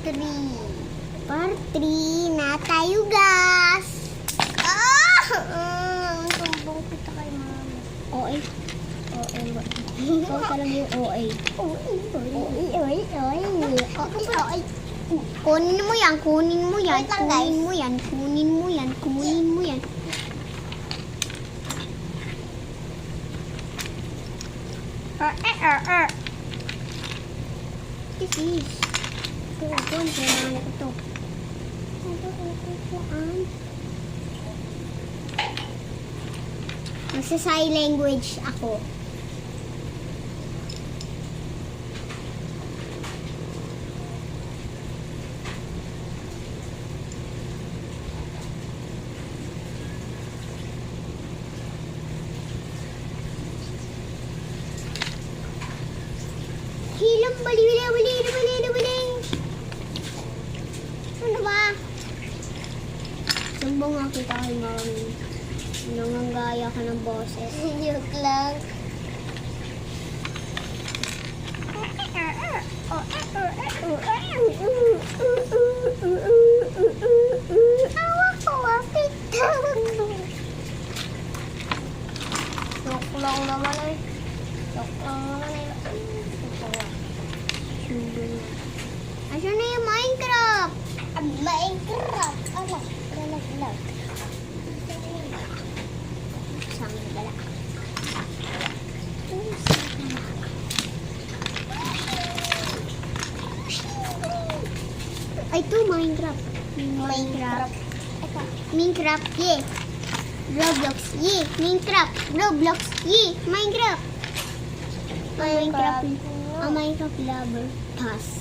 3. Part 3 na tayo, guys. Ang tumbong kita kay mama. OA. OA mo. Ikaw talaga yung OA. OA. Kunin mo yan, kunin mo yan, kunin mo yan, kunin mo yan, kunin mo yan. This is. Kailangan ko ito. Magsa-sign language ako. Hilang bali. Ano ba? Sumbong nga kita kay mami. Nanganggaya ka ng boses. Joke lang. Awa ko, wapit. Joke lang naman eh. Joke lang naman eh. Asan na yung Minecraft? Minecraft? Ano? Lag. Saan na gala? Ay, ito Minecraft. Minecraft, yeah. Roblox, yeah. Roblox, yeah. Minecraft. Minecraft lover. Pass.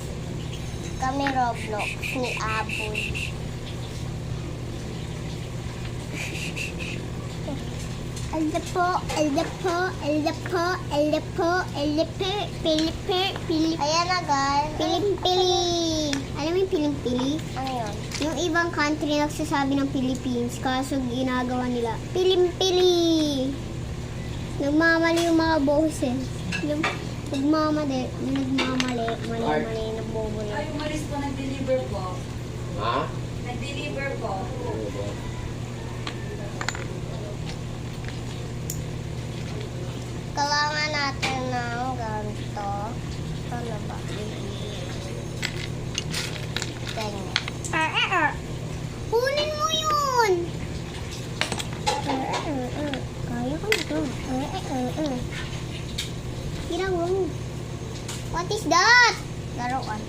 Kami Roblox ni Apple. Pili. Ayan na guys. Pili. Alam mo yung piling-pili? Ano yun? Yung ibang country nagsasabi ng Philippines, kaso ginagawa nila piling-pili. Nagmamali yung mga boses. Nagmamali, nagbobo na. Ay, umalis po, nag-deliver po. Ha? Nag-deliver po. Kailangan natin ng ganito. Ano ba?